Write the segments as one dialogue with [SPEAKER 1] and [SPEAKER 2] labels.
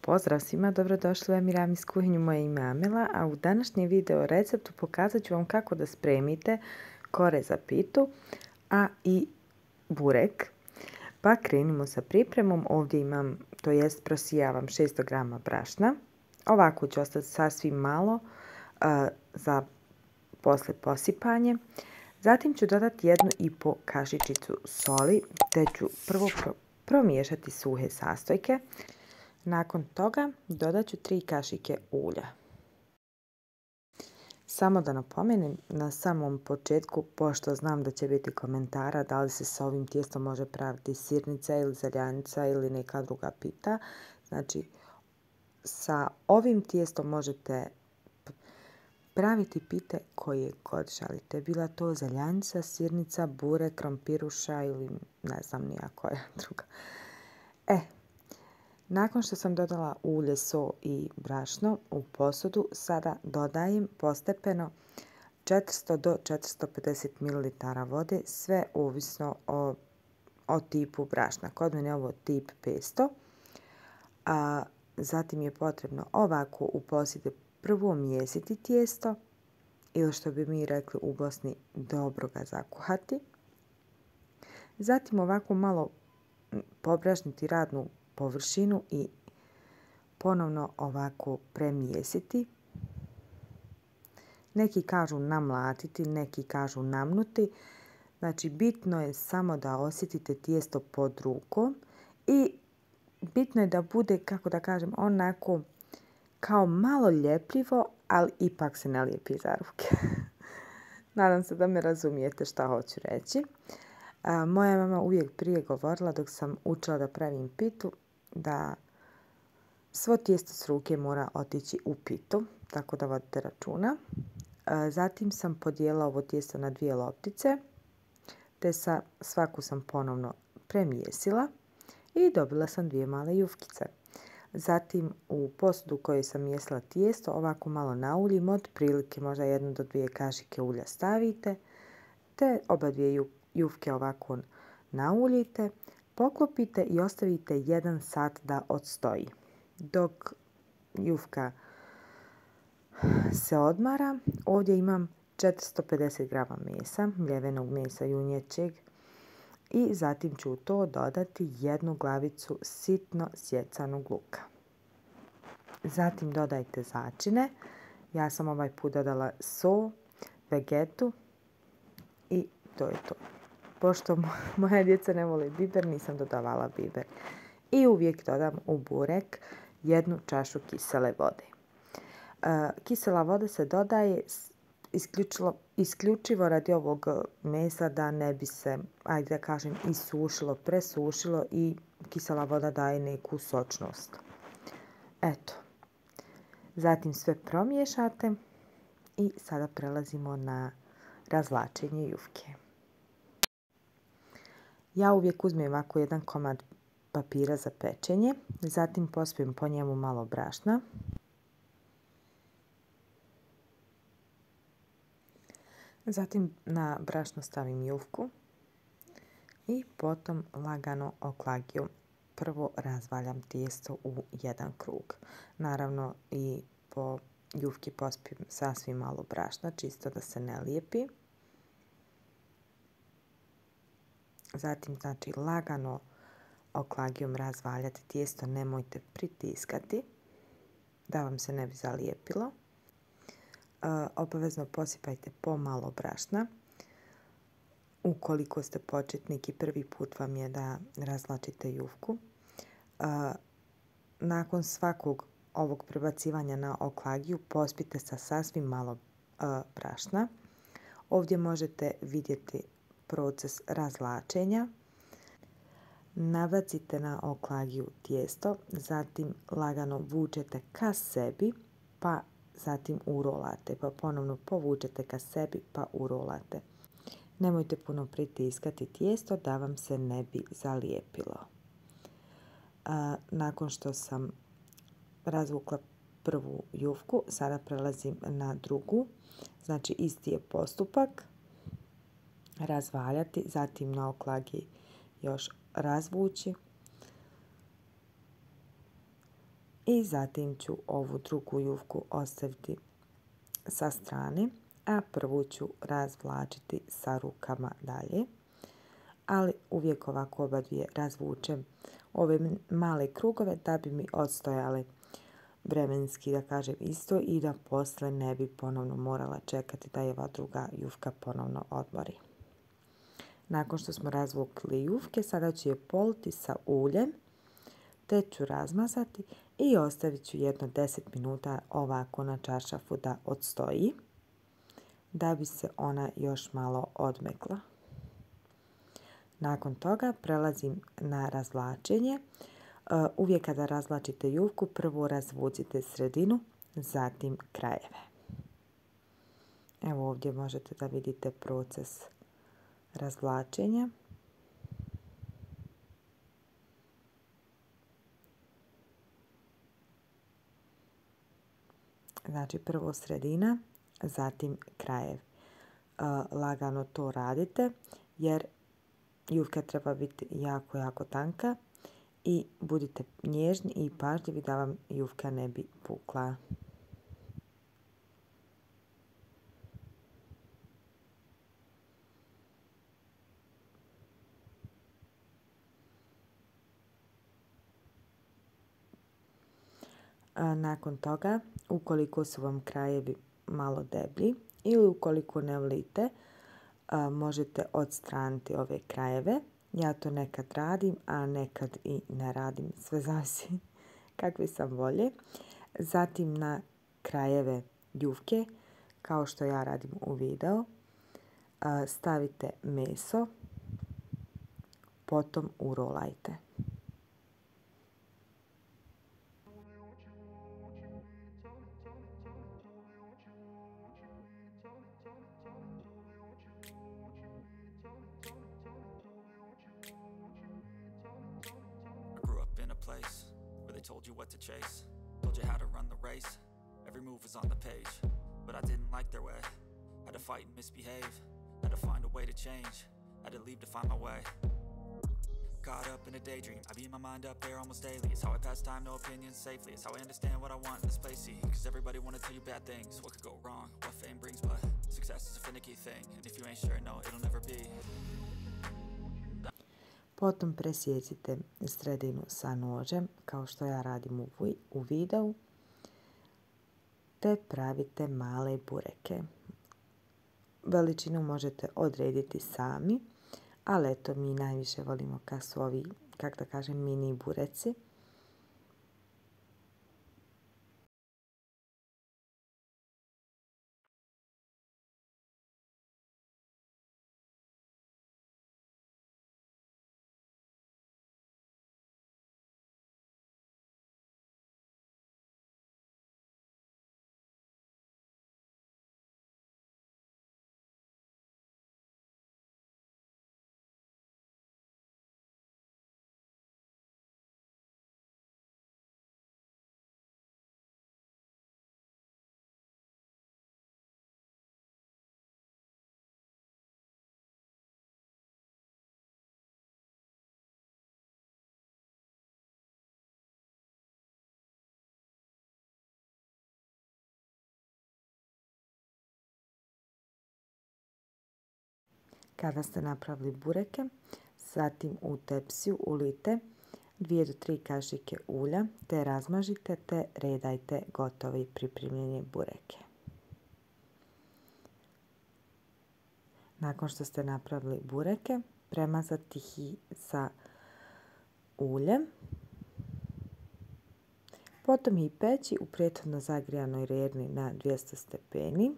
[SPEAKER 1] Pozdrav svima, dobrodošli u Emiramis kuhinju, moje ime je Amela, a u današnjem video receptu pokazat ću vam kako da spremite kore za pitu, a i burek. Pa krenimo sa pripremom. Ovdje imam, to jest prosijavam 600 g brašna. Ovako ću ostati sasvim malo za posle posipanje. Zatim ću dodati 1,5 kašičicu soli, te ću prvo promiješati suhe sastojke. Nakon toga dodat ću 3 kašike ulja. Samo da napomenem na samom početku, pošto znam da će biti komentara da li se sa ovim tijestom može praviti sirnica ili zeljanica ili neka druga pita. Znači, sa ovim tijestom možete praviti pite koje god želite. Bila to zeljanica, sirnica, burek, krompiruša ili ne znam nija koja druga. Nakon što sam dodala ulje, so i brašno u posudu, sada dodajem postepeno 400 do 450 ml vode, sve ovisno o tipu brašna. Kod mene je ovo tip 500. Zatim je potrebno ovako u posudu prvo mijesiti tijesto, ili što bi mi rekli u Bosni, dobro ga zakuhati. Zatim ovako malo pobrašniti radnu površinu i ponovno ovako premijesiti. Neki kažu namlatiti, neki kažu namnuti. Znači, bitno je samo da osjetite tijesto pod rukom i bitno je da bude, kako da kažem, onako kao malo ljepljivo, ali ipak se ne lijepi za ruke. Nadam se da me razumijete šta hoću reći. Moja mama uvijek prije govorila dok sam učila da pravim pitu da svo tijesto s ruke mora otići u pitu, tako da vodite računa. Zatim sam podijelila ovo tijesto na 2 loptice, te svaku sam ponovno premijesila i dobila sam 2 male jufkice. Zatim u posudu u kojoj sam mijesila tijesto ovako malo nauljim, otprilike možda 1 do 2 kašike ulja stavite, te oba 2 jufke ovako nauljite, poklopite i ostavite 1 sat da odstoji. Dok jufka se odmara, ovdje imam 450 g mesa, mljevenog mesa junjećeg, i zatim ću u to dodati 1 glavicu sitno sjecanog luka. Zatim dodajte začine. Ja sam ovaj put dodala so, vegetu i to je to. Pošto moja djeca ne vole biber, nisam dodavala biber. I uvijek dodam u burek 1 čašu kisele vode. Kisela voda se dodaje isključivo radi ovog mesa da ne bi se, ajde da kažem, isušilo, presušilo, i kisela voda daje neku sočnost. Eto. Zatim sve promiješate i sada prelazimo na razvlačenje jufke. Ja uvijek uzmem ovako 1 komad papira za pečenje, zatim pospijem po njemu malo brašna. Zatim na brašno stavim jufku i potom lagano oklagijom prvo razvaljam tijesto u 1 krug. Naravno i po jufki pospijem sasvim malo brašna, čisto da se ne lijepi. Zatim, znači, lagano oklagijom razvaljati tijesto, nemojte pritiskati da vam se ne bi zalijepilo. Obavezno posipajte pomalo brašna. Ukoliko ste početnik i prvi put vam je da razvlačite jufku. Nakon svakog ovog prebacivanja na oklagiju pospite sa sasvim malo brašna. Ovdje možete vidjeti proces razvlačenja. Nabacite na oklagiju tijesto, zatim lagano vučete ka sebi, pa zatim urolate, pa ponovno povučete ka sebi, pa urolate. Nemojte puno pritiskati tijesto da vam se ne bi zalijepilo. Nakon što sam razvukla prvu jufku, sada prelazim na drugu. Znači, isti je postupak. Razvaljati, zatim na oklagi još razvući I zatim ću ovu drugu jufku ostaviti sa strane, a prvu ću razvlačiti sa rukama dalje. Ali uvijek ovako oba dvije razvučem ove male krugove da bi mi odstojale vremenski, da kažem, isto i da posle ne bi ponovno morala čekati da je ova druga jufka ponovno odmori. Nakon što smo razvukli jufke, sada ću je politi sa uljem, te ću razmazati i ostavit ću jedno 10 minuta ovako na čaršafu da odstoji, da bi se ona još malo odmekla. Nakon toga prelazim na razvlačenje. Uvijek kada razvlačite jufku, prvo razvucite sredinu, zatim krajeve. Evo ovdje možete da vidite proces razvlačenja. Znači prvo sredina, zatim krajev. Lagano to radite jer jufka treba biti jako, jako tanka i budite nježni i pažljivi da vam jufka ne bi pukla. Nakon toga, ukoliko su vam krajevi malo deblji ili ukoliko ne volite, možete odstraniti ove krajeve. Ja to nekad radim, a nekad i ne radim. Sve zavisi kakve sam volje. Zatim na krajeve jufke, kao što ja radim u videu, stavite meso, potom urolajte.
[SPEAKER 2] Told you what to chase, told you how to run the race. Every move was on the page, but I didn't like their way. Had to fight and misbehave, had to find a way to change, had to leave to find my way. Caught up in a daydream, I beat my mind up there almost daily. It's how I pass time, no opinions safely. It's how I understand what I want in this place, see. Cause everybody wanna tell you bad things, what could go wrong, what fame brings. But success is a finicky thing, and if you ain't sure, no, it'll never be.
[SPEAKER 1] Potom presjecite sredinu sa nožem, kao što ja radim u videu, te pravite male bureke. Veličinu možete odrediti sami, ali eto mi najviše volimo kad su ovi, kako da kažem, mini bureci. Kada ste napravili bureke, zatim u tepsiju ulijte 2 do 3 kašike ulja, te razmažite te redajte gotove i pripremljene bureke. Nakon što ste napravili bureke, premazati ih sa uljem. Potom ih peći u prethodno zagrijanoj rerni na 200 stepeni.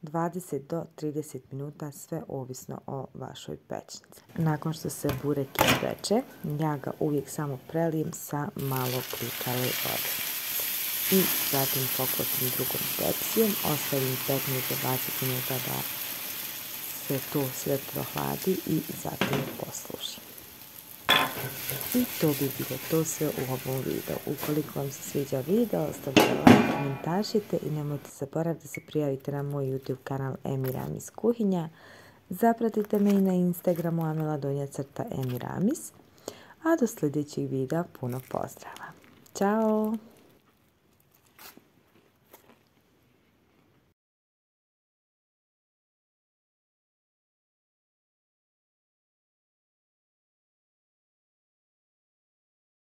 [SPEAKER 1] 20 do 30 minuta, sve ovisno o vašoj pećnici. Nakon što se burek ispeče, ja ga uvijek samo prelijem sa malo krikale vode. I zatim poklotim drugom tepsijom, ostavim 15 do 20 minuta da se to sve prohladi i zatim posluži. I to bi bilo to sve u ovom videu. Ukoliko vam se sviđa video, ostavite like, komentaršite i nemojte zaboraviti da se prijavite na moj YouTube kanal Emiramis kuhinja. Zapratite me i na Instagramu Amela_Emiramis. A do sljedećeg videa puno pozdrava! Ćao!